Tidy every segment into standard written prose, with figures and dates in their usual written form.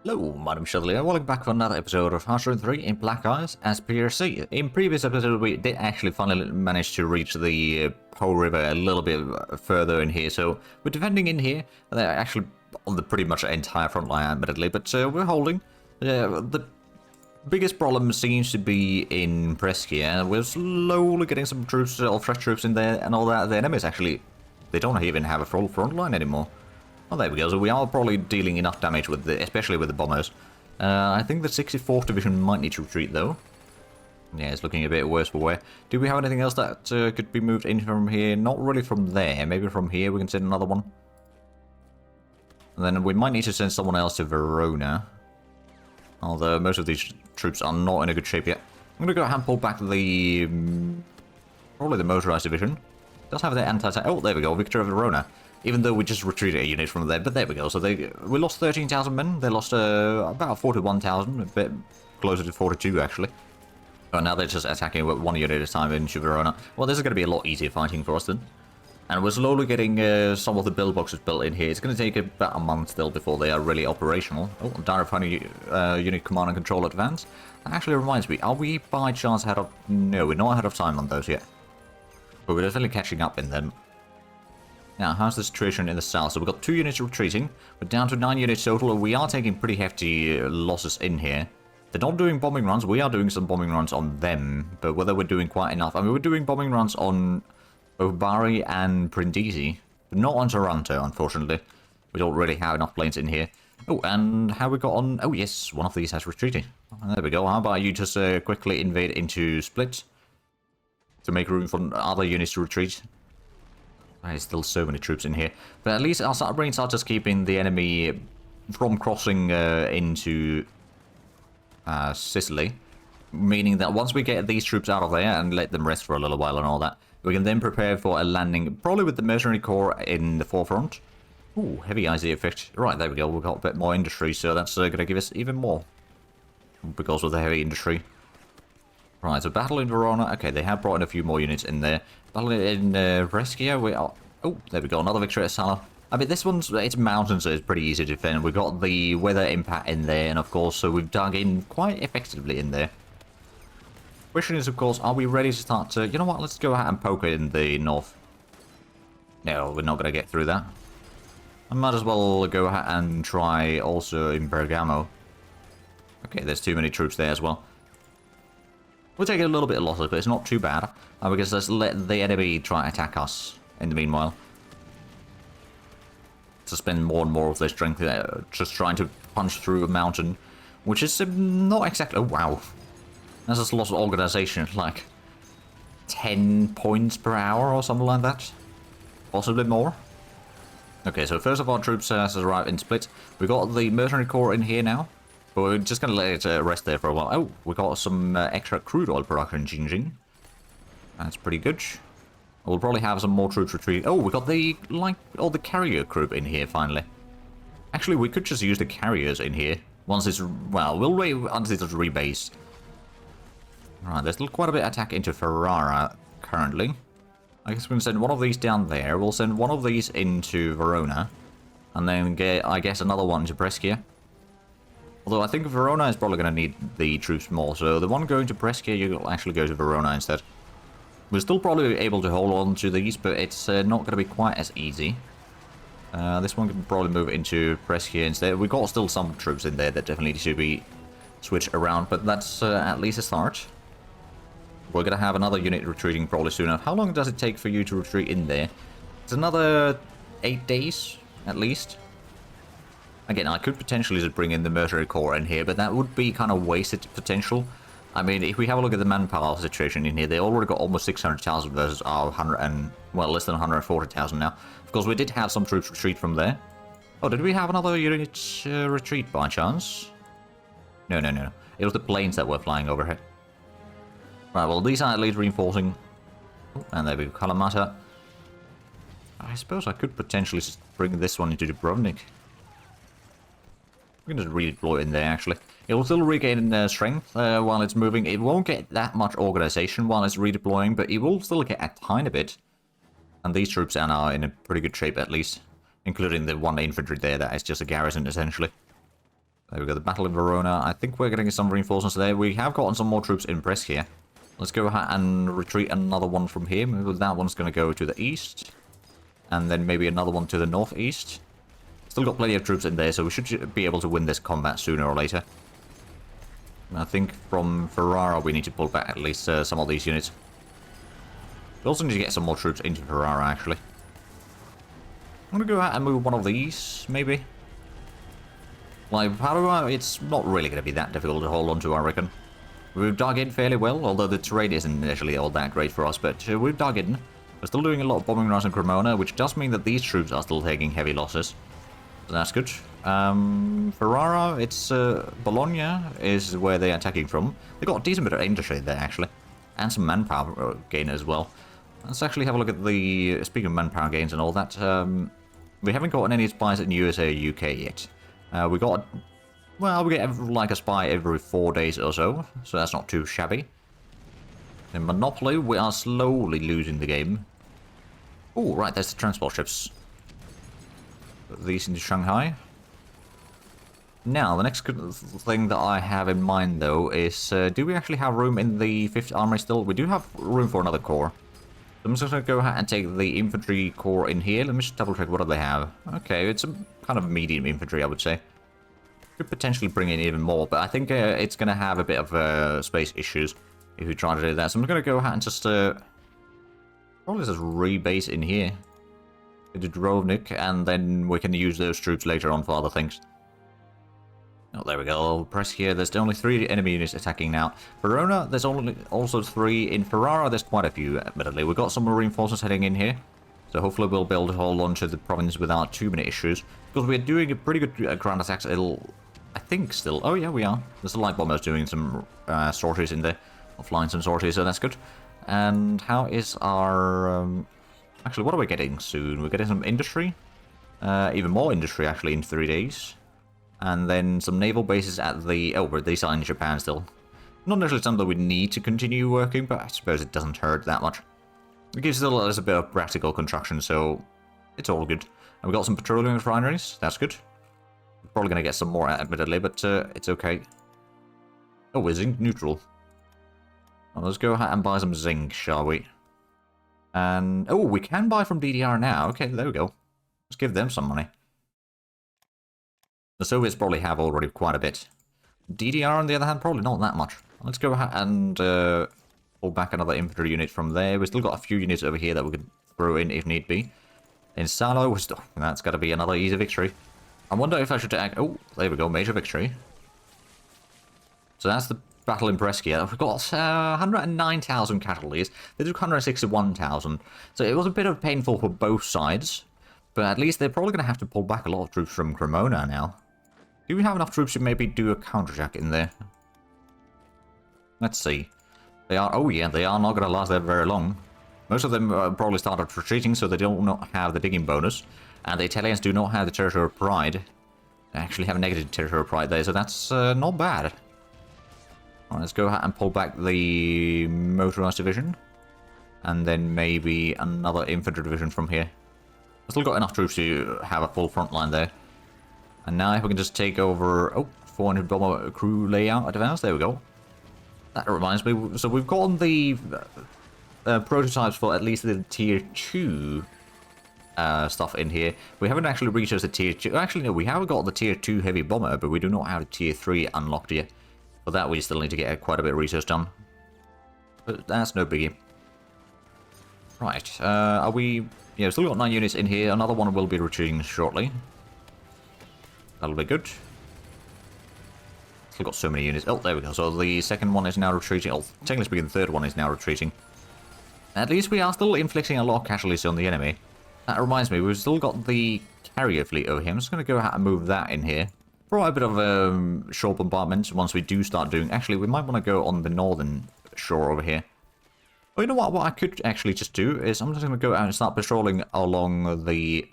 Hello, my name is Shudley, and welcome back for another episode of HoI in Black Eyes as PRC. In previous episode, we did actually finally manage to reach the Po River a little bit further in here, so we're defending in here. They're actually on the pretty much entire front line, admittedly, but we're holding. The biggest problem seems to be in Brescia. We're slowly getting some troops, or fresh troops in there, and all that. The enemies actually, they don't even have a full front line anymore. Oh, there we go. So we are probably dealing enough damage with the, especially with the bombers. I think the 64th Division might need to retreat, though. Yeah, it's looking a bit worse for wear. Do we have anything else that could be moved in from here? Not really from there. Maybe from here we can send another one. And then we might need to send someone else to Verona. Although most of these troops are not in a good shape yet. I'm going to go ahead and pull back the... probably the motorized division. It does have the anti-tank... Oh, there we go. Victory of Verona. Even though we just retreated a unit from there, but there we go. So we lost 13,000 men. They lost about 41,000, a bit closer to 42 actually. But now they're just attacking with one unit at a time in Verona. Well, this is going to be a lot easier fighting for us then. And we're slowly getting some of the build boxes built in here. It's going to take about a month still before they are really operational. Oh, direct fighting unit command and control advance. That actually reminds me, are we by chance ahead of... No, we're not ahead of time on those yet. But we're definitely catching up in them. Now, how's the situation in the south? So we've got 2 units retreating. We're down to 9 units total, and we are taking pretty hefty losses in here. They're not doing bombing runs. We are doing some bombing runs on them, but whether we're doing quite enough... I mean, we're doing bombing runs on both Bari and Brindisi, but not on Taranto, unfortunately. We don't really have enough planes in here. Oh, and how we got on... Oh, yes, one of these has retreated. There we go. How about you just quickly invade into Split to make room for other units to retreat? There's still so many troops in here. But at least our brains are just keeping the enemy from crossing into Sicily. Meaning that once we get these troops out of there and let them rest for a little while and all that, we can then prepare for a landing, probably with the mercenary corps in the forefront. Ooh, heavy IZ effect. Right, there we go. We've got a bit more industry, so that's going to give us even more. Because of the heavy industry. Right, so battle in Verona. Okay, they have brought in a few more units in there. Battle in Brescia. We are... Oh, there we go. Another victory at Sala. I mean, this one's... It's mountains, so it's pretty easy to defend. We've got the weather impact in there, and of course, so we've dug in quite effectively in there. Question is, of course, are we ready to start to... You know what? Let's go ahead and poke it in the north. No, we're not going to get through that. I might as well go ahead and try also in Bergamo. Okay, there's too many troops there as well. We'll take a little bit of losses, but it's not too bad. Because let's let the enemy try and attack us in the meanwhile. To spend more and more of their strength just trying to punch through a mountain. Which is not exactly... Oh, wow. That's just lost organization. Like 10 points per hour or something like that. Possibly more. Okay, so first of our troops has arrived in Split. We've got the mercenary corps in here now. But we're just going to let it rest there for a while. Oh, we got some extra crude oil production changing. That's pretty good. We'll probably have some more troops retreat. Oh, we got the, the carrier group in here finally. Actually, we could just use the carriers in here. Once it's, well, we'll wait until it's rebased. Right, there's still quite a bit of attack into Ferrara currently. I guess we can send one of these down there. We'll send one of these into Verona. And then get, I guess, another one to Brescia. Although I think Verona is probably going to need the troops more, so the one going to Brescia, you'll actually go to Verona instead. We're still probably able to hold on to these, but it's not going to be quite as easy. This one can probably move into Brescia instead. We've got still some troops in there that definitely need to be switched around, but that's at least a start. We're going to have another unit retreating probably soon enough. How long does it take for you to retreat in there? It's another 8 days, at least. Again, I could potentially just bring in the mercenary corps in here, but that would be kind of wasted potential. I mean, if we have a look at the manpower situation in here, they already got almost 600,000 versus our 100 and, well, less than 140,000 now. Of course, we did have some troops retreat from there. Oh, did we have another unit retreat by chance? No, no, no. It was the planes that were flying overhead. Right, well, these are at least reinforcing. Oh, and there we go, Kalamata. I suppose I could potentially just bring this one into Dubrovnik. We can just redeploy in there, actually. It will still regain strength while it's moving. It won't get that much organization while it's redeploying, but it will still get a tiny bit. And these troops are now in a pretty good shape, at least. Including the one infantry there that is just a garrison, essentially. There we go, the Battle of Verona. I think we're getting some reinforcements there. We have gotten some more troops in Brest here. Let's go ahead and retreat another one from here. Maybe that one's going to go to the east. And then maybe another one to the northeast. Still got plenty of troops in there, so we should be able to win this combat sooner or later. I think from Ferrara we need to pull back at least some of these units. We also need to get some more troops into Ferrara, actually. I'm going to go ahead and move one of these, maybe. Like, Padua, it's not really going to be that difficult to hold on to, I reckon. We've dug in fairly well, although the terrain isn't initially all that great for us, but we've dug in. We're still doing a lot of bombing runs in Cremona, which does mean that these troops are still taking heavy losses. So that's good. Ferrara, it's Bologna is where they're attacking from. They've got a decent bit of industry there, actually. And some manpower gain as well. Let's actually have a look at the... Speaking of manpower gains and all that, we haven't gotten any spies in USA or UK yet. We got... Well, we get like a spy every 4 days or so, so that's not too shabby. In Monopoly, we are slowly losing the game. Oh, right, there's the transport ships. Put these into Shanghai. Now, the next good thing that I have in mind, though, is do we actually have room in the 5th Armory still? We do have room for another corps. So I'm just going to go ahead and take the infantry corps in here. Let me just double check what do they have. Okay, it's a kind of medium infantry, I would say. Could potentially bring in even more, but I think it's going to have a bit of space issues if we try to do that. So I'm going to go ahead and just probably just rebase in here into Dubrovnik, and then we can use those troops later on for other things. Oh, there we go. I'll press here. There's only 3 enemy units attacking now. Verona, there's only also 3. In Ferrara, there's quite a few, admittedly. We've got some marine forces heading in here. So hopefully we'll be able to hold on to the province without too many issues. Because we're doing a pretty good ground attacks. It'll... I think still... Oh, yeah, we are. There's the light bombers doing some sorties in there. Or flying some sorties, so that's good. And how is our... Actually, what are we getting soon? We're getting some industry. Even more industry, actually, in 3 days. And then some naval bases at the... Oh, but these are in Japan still. Not necessarily something that we need to continue working, but I suppose it doesn't hurt that much. It gives us a bit of practical construction, so it's all good. And we got some petroleum refineries. That's good. We're probably going to get some more, admittedly, but it's okay. Oh, we're zinc neutral. Well, let's go ahead and buy some zinc, shall we? And... Oh, we can buy from DDR now. Okay, there we go. Let's give them some money. The Soviets probably have already quite a bit. DDR, on the other hand, probably not that much. Let's go ahead and pull back another infantry unit from there. We've still got a few units over here that we could throw in if need be. In Salo, that's got to be another easy victory. I wonder if I should act... Oh, there we go, major victory. So that's the battle in Brescia. We've got 109,000 casualties. They took 161,000. So it was a bit of painful for both sides. But at least they're probably going to have to pull back a lot of troops from Cremona now. Do we have enough troops to maybe do a counterattack in there? Let's see. They are... Oh yeah, they are not going to last there very long. Most of them probably started retreating, so they do not have the digging bonus. And the Italians do not have the territorial pride. They actually have a negative territorial pride there, so that's not bad. Alright, let's go ahead and pull back the motorized division. And then maybe another infantry division from here. I've still got enough troops to have a full front line there. And now if we can just take over... Oh, 400 bomber crew layout advance. There we go. That reminds me. So we've gotten the prototypes for at least the tier 2 stuff in here. We haven't actually reached the tier 2. Actually, no, we have got the tier 2 heavy bomber, but we do not have the tier 3 unlocked yet. For that, we still need to get quite a bit of research done. But that's no biggie. Right. Are we... Yeah, we've still got 9 units in here. Another one will be retreating shortly. That'll be good. Still got so many units. Oh, there we go. So the second one is now retreating. Oh, technically speaking, the third one is now retreating. At least we are still inflicting a lot of casualties on the enemy. That reminds me, we've still got the carrier fleet over here. I'm just going to go ahead and move that in here. Probably a bit of shore bombardment once we do start doing... Actually, we might want to go on the northern shore over here. Oh, you know what? What I could actually just do is I'm just going to go out and start patrolling along the...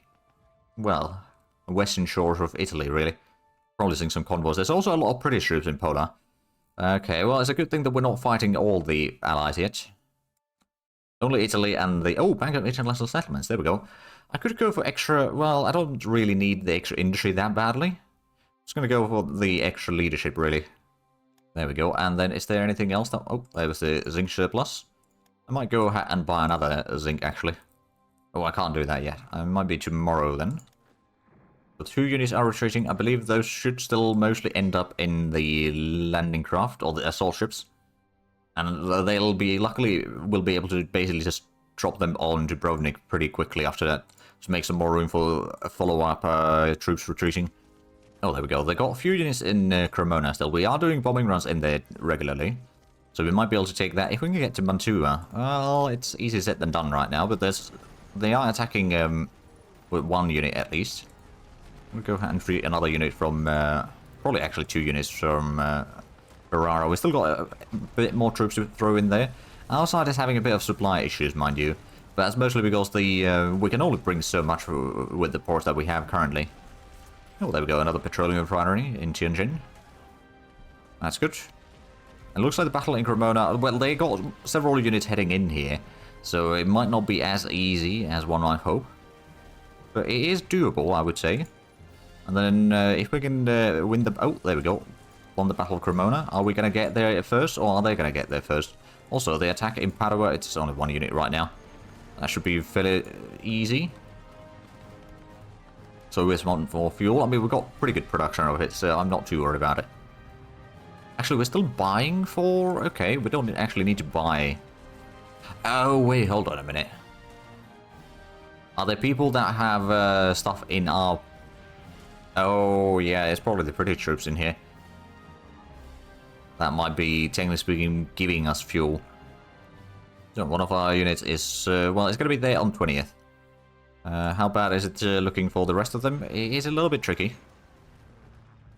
Well, western shores of Italy, really. Probably seeing some convoys. There's also a lot of British troops in Poland. Okay, well, it's a good thing that we're not fighting all the allies yet. Only Italy and the... Oh, Bank of International Settlements. There we go. I could go for extra... Well, I don't really need the extra industry that badly. Just gonna go for the extra leadership, really. There we go. And then is there anything else? That, oh, there was the zinc surplus. I might go ahead and buy another zinc, actually. Oh, I can't do that yet. It might be tomorrow, then. The 2 units are retreating. I believe those should still mostly end up in the landing craft, or the assault ships. And they'll be, luckily, we'll be able to basically just drop them on to Brovnik pretty quickly after that. To make some more room for follow-up troops retreating. Oh, there we go. They got a few units in Cremona still. We are doing bombing runs in there regularly. So we might be able to take that. If we can get to Mantua, well, it's easier said than done right now. But they are attacking with 1 unit at least. We'll go ahead and free another unit from, probably actually 2 units from Ferrara. We still got a bit more troops to throw in there. Our side is having a bit of supply issues, mind you. But that's mostly because we can only bring so much with the ports that we have currently. Oh, there we go, another petroleum refinery in Tianjin. That's good. It looks like the battle in Cremona, well, they got several units heading in here, so it might not be as easy as one might hope. But it is doable, I would say. And then if we can win the... Oh, there we go. Won the Battle of Cremona. Are we going to get there first, or are they going to get there first? Also, the attack in Padua, it's only 1 unit right now. That should be fairly easy. So we're wanting more fuel. I mean, we've got pretty good production of it, so I'm not too worried about it. Actually, we're still buying for... Okay, we don't actually need to buy... Oh, wait, hold on a minute. Are there people that have stuff in our... Oh, yeah, it's probably the British troops in here. That might be, technically speaking, giving us fuel. So one of our units is... well, it's going to be there on 20th. How bad is it looking for the rest of them? It is a little bit tricky.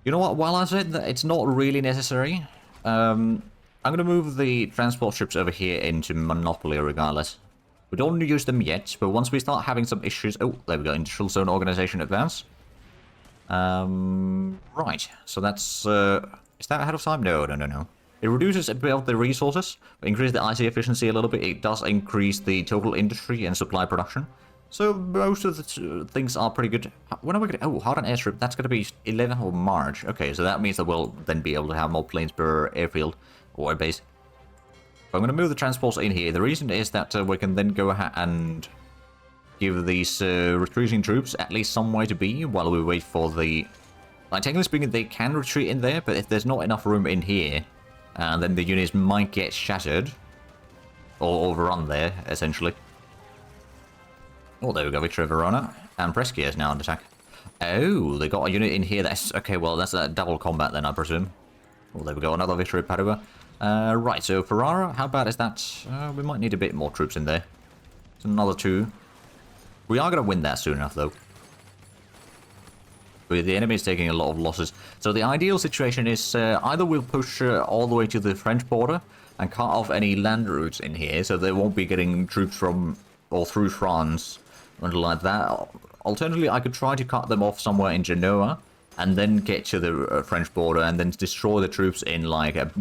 You know what? While I said that it's not really necessary, I'm going to move the transport ships over here into Monopoly regardless. We don't use them yet, but once we start having some issues... Oh, there we go. Industrial Zone Organization Advance. Right. So that's... is that ahead of time? No, no, no, no. It reduces a bit of the resources, increases the IC efficiency a little bit. It does increase the total industry and supply production. So most of the things are pretty good. When are we going to... Oh, Harden airstrip. That's going to be 11th of March. Okay, so that means that we'll then be able to have more planes per airfield or air base. I'm going to move the transports in here. The reason is that we can then go ahead and give these retreating troops at least somewhere to be while we wait for the... Like, technically speaking, they can retreat in there, but if there's not enough room in here, then the units might get shattered or overrun there, essentially. Oh, there we go, Victoria Verona. And Brescia is now on attack. Oh, they got a unit in here that's... Okay, well, that's a double combat then, I presume. Oh, there we go, another Victoria Padua. Right, so Ferrara, how bad is that? We might need a bit more troops in there. It's another 2. We are going to win that soon enough, though. But the enemy is taking a lot of losses. So the ideal situation is either we'll push all the way to the French border and cut off any land routes in here, so they won't be getting troops from or through France or anything like that. Alternatively, I could try to cut them off somewhere in Genoa and then get to the French border and then destroy the troops in like a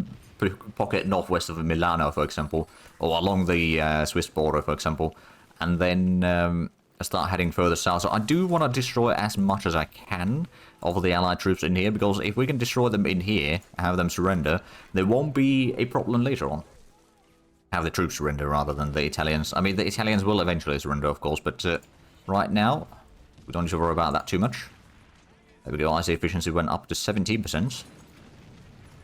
pocket northwest of Milano, for example, or along the Swiss border, for example, and then start heading further south. So I do want to destroy as much as I can of the Allied troops in here, because if we can destroy them in here, have them surrender, there won't be a problem later on. Have the troops surrender rather than the Italians. I mean, the Italians will eventually surrender, of course, but right now, we don't need to worry about that too much. There we go, IC efficiency went up to 17%.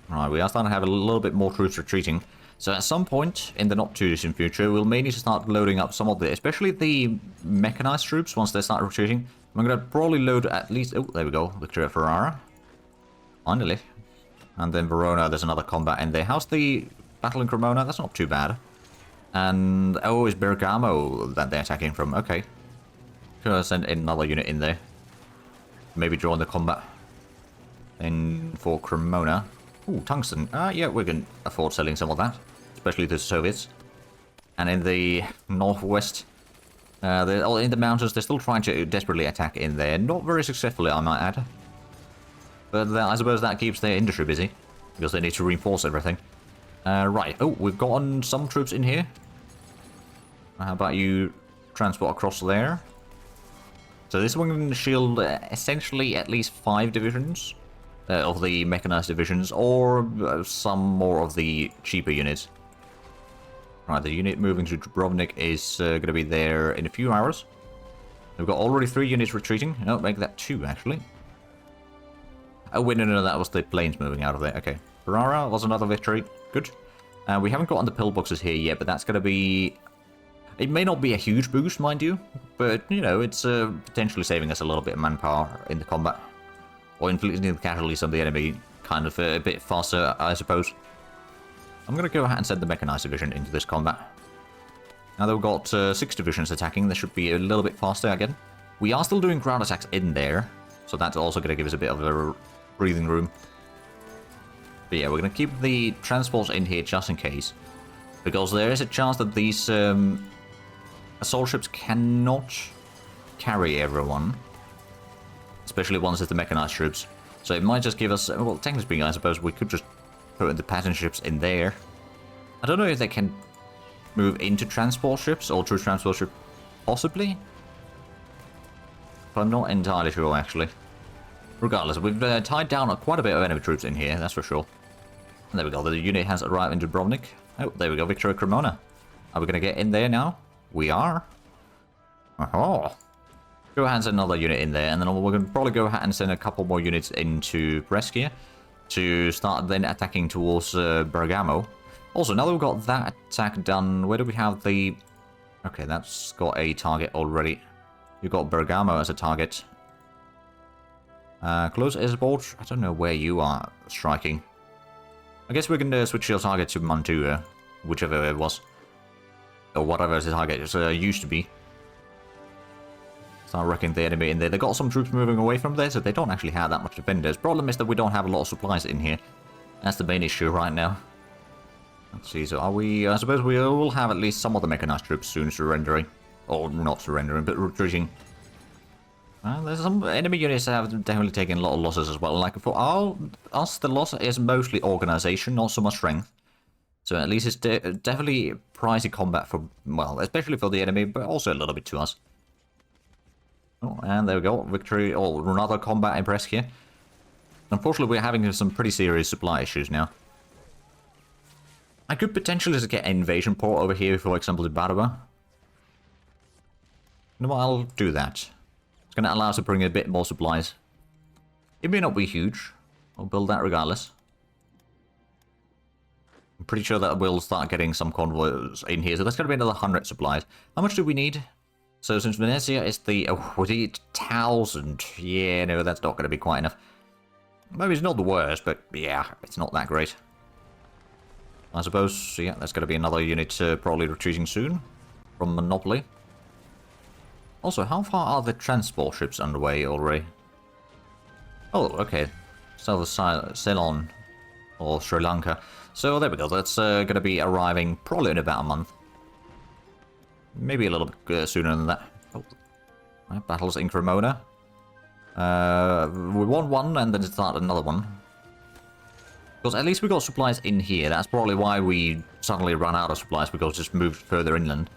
Right, we are starting to have a little bit more troops retreating. So at some point in the not too distant future, we'll may need to start loading up some of the, especially the mechanized troops once they start retreating. I'm going to probably load at least... Oh, there we go, Victoria Ferrara. Finally. And then Verona, there's another combat in there. How's the battle in Cremona? That's not too bad. And, oh, it's Bergamo that they're attacking from. Okay. Could send another unit in there. Maybe join the combat. Then for Cremona. Ooh, tungsten. Yeah, we can afford selling some of that. Especially to the Soviets. And in the northwest, in the mountains, they're still trying to desperately attack in there. Not very successfully, I might add. But I suppose that keeps their industry busy, because they need to reinforce everything. Right. Oh, we've gotten some troops in here. How about you transport across there? So this one can shield essentially at least 5 divisions. of the mechanized divisions, or some more of the cheaper units. Right, the unit moving to Dubrovnik is going to be there in a few hours. We've got already 3 units retreating. Oh, make that 2, actually. Oh, wait, no, that was the planes moving out of there. Okay. Ferrara was another victory. Good. We haven't gotten the pillboxes here yet, but that's going to be... It may not be a huge boost, mind you, but, you know, it's potentially saving us a little bit of manpower in the combat. Or inflicting the casualties of the enemy kind of a bit faster, I suppose. I'm going to go ahead and send the mechanized division into this combat. Now that we've got 6 divisions attacking, this should be a little bit faster again. We are still doing ground attacks in there, so that's also going to give us a bit of a breathing room. But yeah, we're going to keep the transports in here just in case. Because there is a chance that these assault ships cannot carry everyone. Especially ones with the mechanized troops. So it might just give us... Well, technically speaking, I suppose we could just put the passenger ships in there. I don't know if they can move into transport ships or through transport ships. Possibly. But I'm not entirely sure, actually. Regardless, we've tied down quite a bit of enemy troops in here, that's for sure. And there we go, the unit has arrived in Dubrovnik. Oh, there we go, Victoria Cremona. Are we going to get in there now? We are. Oh. Go ahead and send another unit in there, and then we're going to probably go ahead and send a couple more units into Brescia to start then attacking towards Bergamo. Also, now that we've got that attack done, where do we have the... Okay, that's got a target already. You've got Bergamo as a target. Close airport. I don't know where you are striking. I guess we can switch your target to Mantua, whichever it was. Or whatever the target used to be. Start wrecking the enemy in there. They got some troops moving away from there, so they don't actually have that much defenders. Problem is that we don't have a lot of supplies in here. That's the main issue right now. Let's see, so are we... I suppose we will have at least some of the mechanized troops soon surrendering. Or not surrendering, but retreating. Well, there's some enemy units that have definitely taken a lot of losses as well. Like for us, the loss is mostly organization, not so much strength. So at least it's definitely pricey combat for, well, especially for the enemy, but also a little bit to us. Oh, and there we go, victory, or another combat in Brescia. Unfortunately, we're having some pretty serious supply issues now. I could potentially just get an invasion port over here, for example, to Padua. You know what, I'll do that. It's going to allow us to bring a bit more supplies. It may not be huge. I'll build that regardless. I'm pretty sure that we'll start getting some convoys in here. So that's going to be another 100 supplies. How much do we need? So since Venezia is the... Oh, we need 1,000. Yeah, no, that's not going to be quite enough. Maybe it's not the worst, but yeah, it's not that great. I suppose, yeah, that's going to be another unit probably retreating soon from Monopoli. Also, how far are the transport ships underway already? Oh, okay. South of Ceylon, or Sri Lanka. So there we go, that's going to be arriving probably in about a month. Maybe a little bit sooner than that. Oh. Right, battles in Cremona. We won one and then start another one. Because at least we got supplies in here. That's probably why we suddenly ran out of supplies, because we just moved further inland.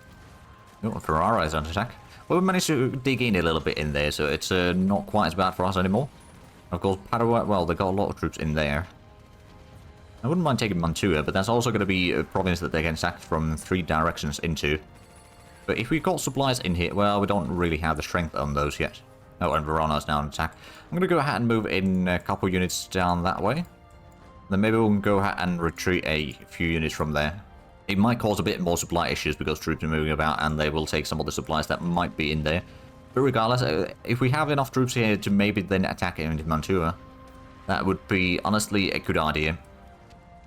Oh, Ferrara is under attack. Well, we managed to dig in a little bit in there, so it's not quite as bad for us anymore. Of course, Padua, well, they got a lot of troops in there. I wouldn't mind taking Mantua, but that's also going to be a province that they can sack from 3 directions into. But if we've got supplies in here, well, we don't really have the strength on those yet. Oh, and Verona now on attack. I'm going to go ahead and move in a couple units down that way. Then maybe we'll go ahead and retreat a few units from there. It might cause a bit more supply issues because troops are moving about and they will take some of the supplies that might be in there. But regardless, if we have enough troops here to maybe then attack into Mantua, that would be honestly a good idea.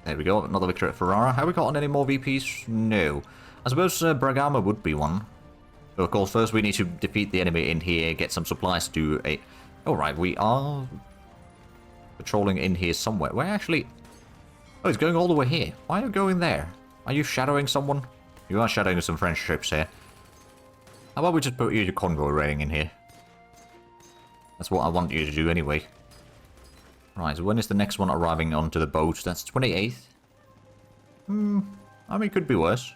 There we go, another victory at Ferrara. Have we gotten any more VPs? No. I suppose Bergamo would be one. But of course, first we need to defeat the enemy in here, get some supplies to a... Alright, we are patrolling in here somewhere. Where actually... Oh, it's going all the way here. Why are you going there? Are you shadowing someone? You are shadowing some French ships here. How about we just put you to convoy raiding in here? That's what I want you to do anyway. Right, so when is the next one arriving onto the boat? That's 28th. I mean, it could be worse.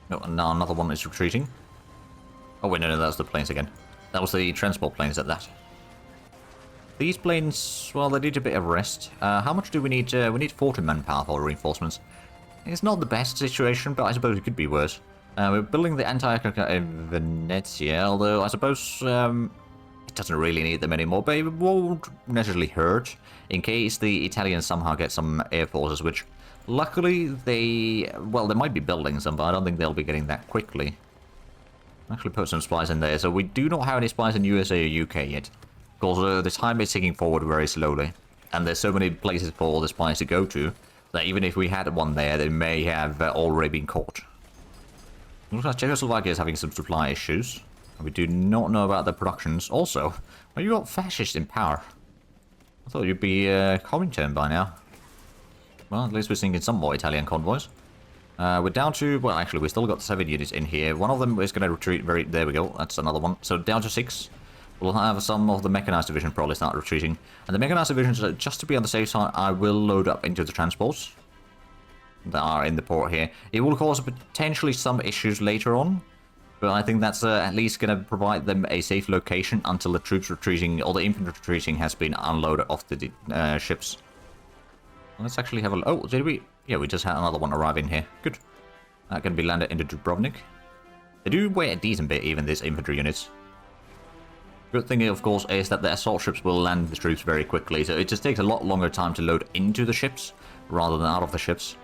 No, now another one is retreating. Oh wait, no, that's the planes again. That was the transport planes at that. These planes, well, they need a bit of rest. How much do we need? We need 40 manpower for reinforcements. It's not the best situation, but I suppose it could be worse. We're building the anti-aircraft in Venezia, although I suppose it doesn't really need them anymore, but it won't necessarily hurt in case the Italians somehow get some air forces, which luckily they might be building some, but I don't think they'll be getting that quickly. Actually put some supplies in there, so we do not have any supplies in USA or UK yet. Because the time is ticking forward very slowly, and there's so many places for all the supplies to go to, that even if we had one there, they may have already been caught. Looks like Czechoslovakia is having some supply issues. We do not know about the productions. Also, well, you got fascists in power. I thought you'd be Comintern by now. Well, at least we're sinking some more Italian convoys. We're down to, well, actually, we still got 7 units in here. One of them is going to retreat there we go. That's another one. So down to 6. We'll have some of the mechanized division probably start retreating. And the mechanized divisions, just to be on the safe side, I will load up into the transports that are in the port here. It will cause potentially some issues later on, but I think that's at least going to provide them a safe location until the troops retreating, or the infantry retreating, has been unloaded off the ships. Let's actually have a... Oh, did we? Yeah, we just had another one arrive in here. Good. That can be landed into Dubrovnik. They do weigh a decent bit, even these infantry units. Good thing, of course, is that the assault ships will land the troops very quickly, so it just takes a lot longer time to load into the ships, rather than out of the ships.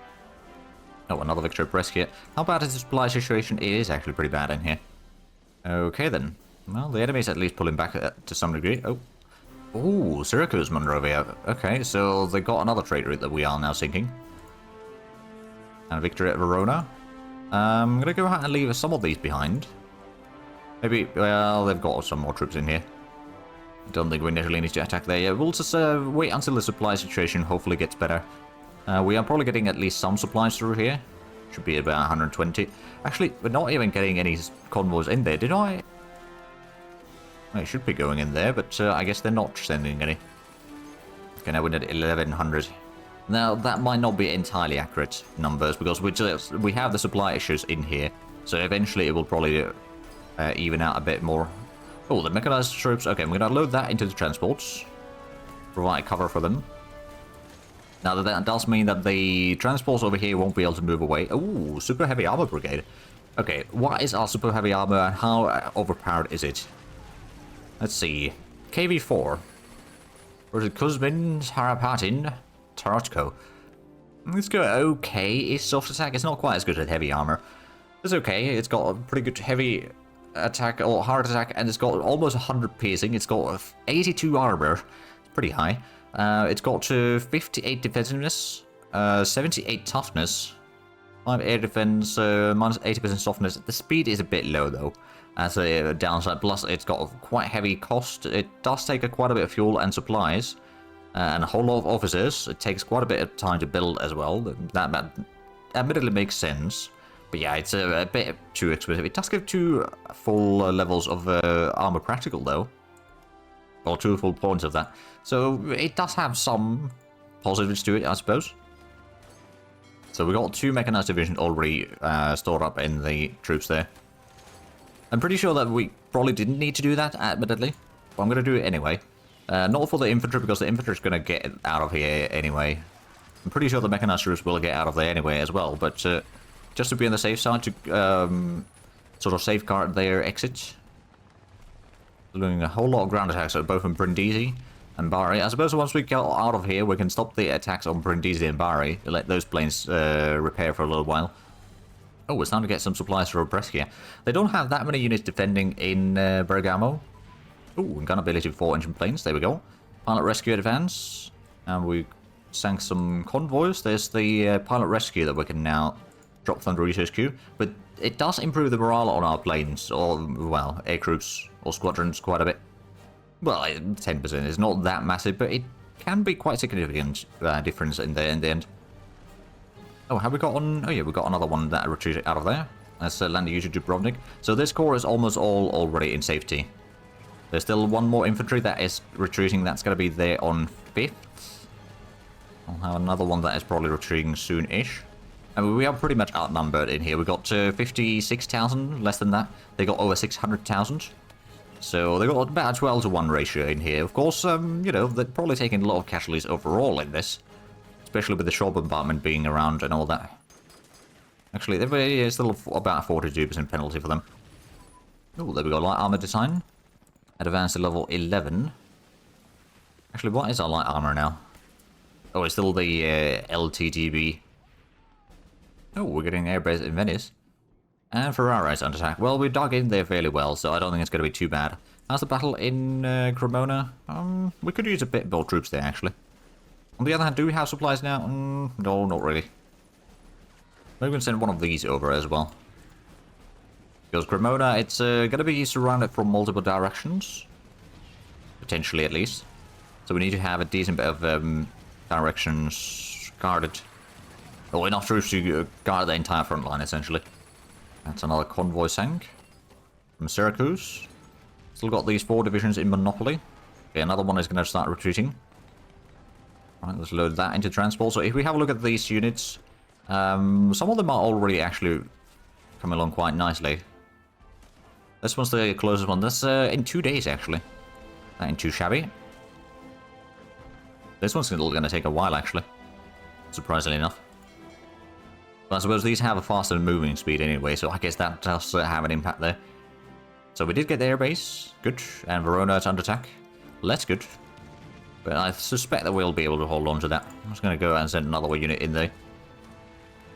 Oh, another victory press here. How bad is the supply situation? It is actually pretty bad in here. Okay, then. Well, the enemy's at least pulling back to some degree. Oh. Ooh, Syracuse, Monrovia. Okay, so they got another trade route that we are now sinking. And a victory at Verona. I'm going to go ahead and leave some of these behind. Maybe, well, they've got some more troops in here. Don't think we necessarily need to attack there yet. We'll just wait until the supply situation hopefully gets better. We are probably getting at least some supplies through here. Should be about 120. Actually, we're not even getting any convoys in there, did I? Well, it should be going in there, but I guess they're not sending any. Okay, now we're at 1100. Now, that might not be entirely accurate numbers, because we have the supply issues in here. So eventually it will probably even out a bit more. Oh, the mechanized troops. Okay, I'm going to load that into the transports. Provide cover for them. Now, that does mean that the transports over here won't be able to move away. Oh, super heavy armor brigade. Okay, what is our super heavy armor and how overpowered is it? Let's see. KV4. Or is it Kuzmin, Harapatin, Tarotko? It's got okay. It's soft attack. It's not quite as good as heavy armor. It's okay. It's got a pretty good heavy attack or hard attack, and it's got almost 100 piercing. It's got 82 armor. It's pretty high. It's got 58 defensiveness, 78 toughness, 5 air defense, minus 80% softness. The speed is a bit low though, as a downside. Plus, it's got a quite heavy cost. It does take quite a bit of fuel and supplies, and a whole lot of officers. It takes quite a bit of time to build as well. That admittedly makes sense. But yeah, it's a bit too expensive. It does give 2 full levels of armor practical though. Or 2 full points of that. So it does have some positives to it, I suppose. So we got 2 mechanized divisions already stored up in the troops there. I'm pretty sure that we probably didn't need to do that, admittedly. But I'm going to do it anyway. Not for the infantry, because the infantry is going to get out of here anyway. I'm pretty sure the mechanized troops will get out of there anyway as well. But just to be on the safe side, to sort of safeguard their exit. Doing a whole lot of ground attacks, both in Brindisi and Bari. I suppose once we get out of here, we can stop the attacks on Brindisi and Bari. Let those planes repair for a little while. Oh, it's time to get some supplies for Brescia. They don't have that many units defending in Bergamo. Oh, and gun ability for engine planes. There we go. Pilot rescue advance. And we sank some convoys. There's the pilot rescue that we can now drop Thunder Research Queue. But it does improve the morale on our planes, or, well, aircrews or squadrons quite a bit. Well, 10% is not that massive, but it can be quite significant difference in the end. Oh, have we got on? Oh yeah, we got another one that retreated out of there. That's landed usually Dubrovnik. So this corps is almost all already in safety. There's still one more infantry that is retreating. That's going to be there on 5th. I'll have another one that is probably retreating soon-ish. I mean, we are pretty much outnumbered in here. We got 56,000, less than that. They got over 600,000. So they got about a 12 to 1 ratio in here. Of course, you know, they're probably taking a lot of casualties overall in this. Especially with the shore bombardment being around and all that. Actually, there is still about a 42% penalty for them. Oh, there we go, light armor design. Advanced to level 11. Actually, what is our light armor now? Oh, it's still the LTTB. Oh, we're getting airbase in Venice. And Ferrari's under attack. Well, we dug in there fairly well, so I don't think it's going to be too bad. How's the battle in Cremona? We could use a bit more troops there, actually. On the other hand, do we have supplies now? No, not really. Maybe we can send one of these over as well. Because Cremona, it's going to be surrounded from multiple directions. Potentially, at least. So we need to have a decent bit of directions guarded. Or enough troops to guard the entire front line, essentially. That's another convoy sank. From Syracuse. Still got these 4 divisions in Monopoli. Okay, another one is going to start retreating. Right, let's load that into transport. So if we have a look at these units, some of them are already actually coming along quite nicely. This one's the closest one. That's in 2 days, actually. That ain't too shabby. This one's still going to take a while, actually. Surprisingly enough. But I suppose these have a faster moving speed anyway, so I guess that does have an impact there. So we did get the airbase. Good. And Verona is under attack. That's good. But I suspect that we'll be able to hold on to that. I'm just going to go and send another unit in there.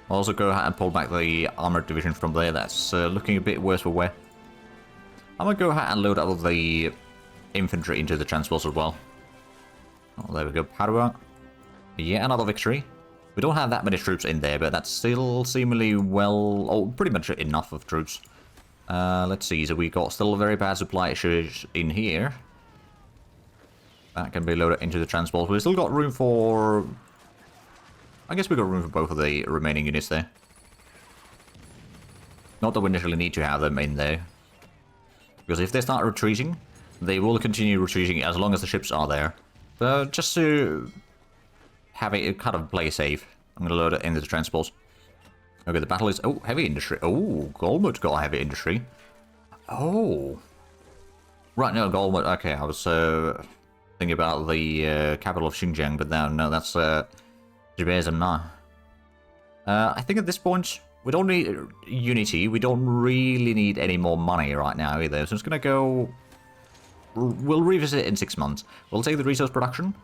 I'll also go ahead and pull back the armored division from there. That's looking a bit worse for wear. I'm going to go ahead and load up the infantry into the transports as well. Oh, there we go. Padua. Yeah, another victory. We don't have that many troops in there, but that's still seemingly well... Oh, pretty much enough of troops. Let's see. So we got still very bad supply issues in here. That can be loaded into the transport. We've still got room for... I guess we've got room for both of the remaining units there. Not that we initially need to have them in there. Because if they start retreating, they will continue retreating as long as the ships are there. But just to have it kind of play safe, I'm going to load it into the transports. Okay, the battle is... Oh, heavy industry. Oh, Golmud got heavy industry. Oh. Right, no, Golmud. Okay, I was thinking about the capital of Xinjiang, but no, that's Jibezamna. I think at this point, we don't need unity. We don't really need any more money right now either. So it's going to go... We'll revisit it in 6 months. We'll take the resource production.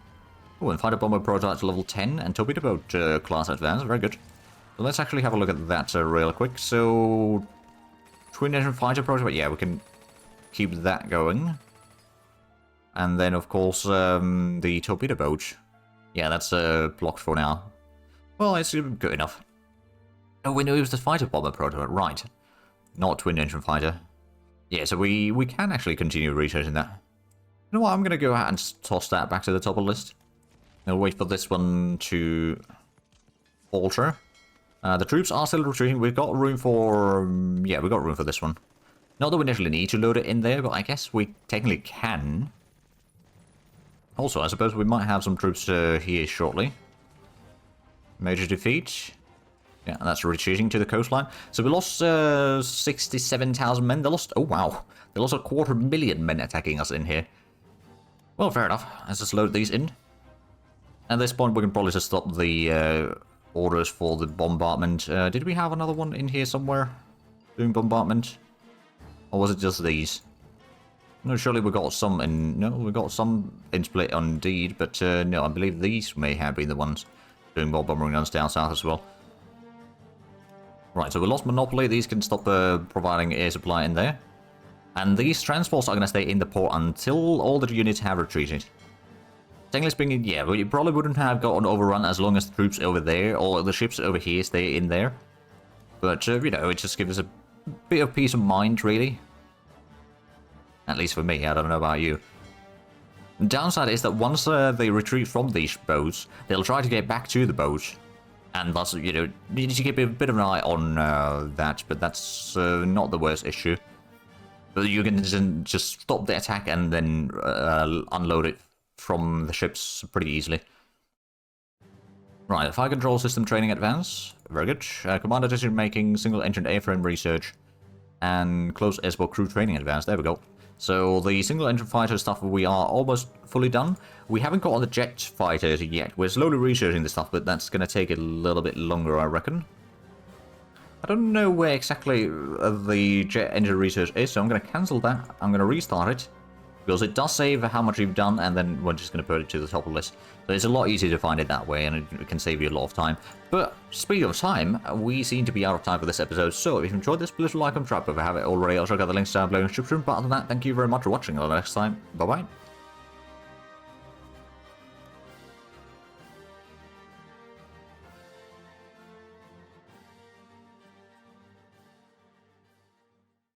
Oh, and fighter bomber prototype to level 10 and torpedo boat class advance. Very good. So let's actually have a look at that real quick. So, twin engine fighter prototype. Yeah, we can keep that going. And then, of course, the torpedo boat. Yeah, that's blocked for now. Well, it's good enough. Oh, we knew it was the fighter bomber prototype. Right. Not twin engine fighter. Yeah, so we can actually continue researching that. You know what? I'm going to go ahead and toss that back to the top of the list. I'll wait for this one to alter. The troops are still retreating. We've got room for... yeah, we've got room for this one. Not that we initially need to load it in there, but I guess we technically can. Also, I suppose we might have some troops here shortly. Major defeat. Yeah, that's retreating to the coastline. So we lost 67,000 men. They lost... Oh, wow. They lost 250,000 men attacking us in here. Well, fair enough. Let's just load these in. At this point, we can probably just stop the orders for the bombardment. Did we have another one in here somewhere doing bombardment? Or was it just these? No, surely we got some in... No, we got some in Split indeed, but no, I believe these may have been the ones doing more bombardment guns down south as well. Right, so we lost Monopoly. These can stop providing air supply in there. And these transports are going to stay in the port until all the units have retreated. Technically speaking, yeah, we probably wouldn't have gotten overrun as long as the troops over there or the ships over here stay in there. But, you know, it just gives us a bit of peace of mind, really. At least for me, I don't know about you. The downside is that once they retreat from these boats, they'll try to get back to the boat. And thus, you know, you need to keep a bit of an eye on that, but that's not the worst issue. But you can just stop the attack and then unload it from the ships pretty easily. Right, fire control system training advance. Very good. Commander decision making, single engine airframe research, and close airsport crew training advance. There we go. So the single-engine fighter stuff, we are almost fully done. We haven't got on the jet fighters yet. We're slowly researching this stuff, but that's going to take a little bit longer, I reckon. I don't know where exactly the jet engine research is, so I'm going to cancel that. I'm going to restart it, because it does save how much we've done, and then we're just going to put it to the top of the list. So it's a lot easier to find it that way, and it can save you a lot of time. But speaking of time, we seem to be out of time for this episode, so if you enjoyed this, please like and subscribe if you haven't already. I'll check out the links down below in the description. But other than that, thank you very much for watching. Until next time, bye-bye.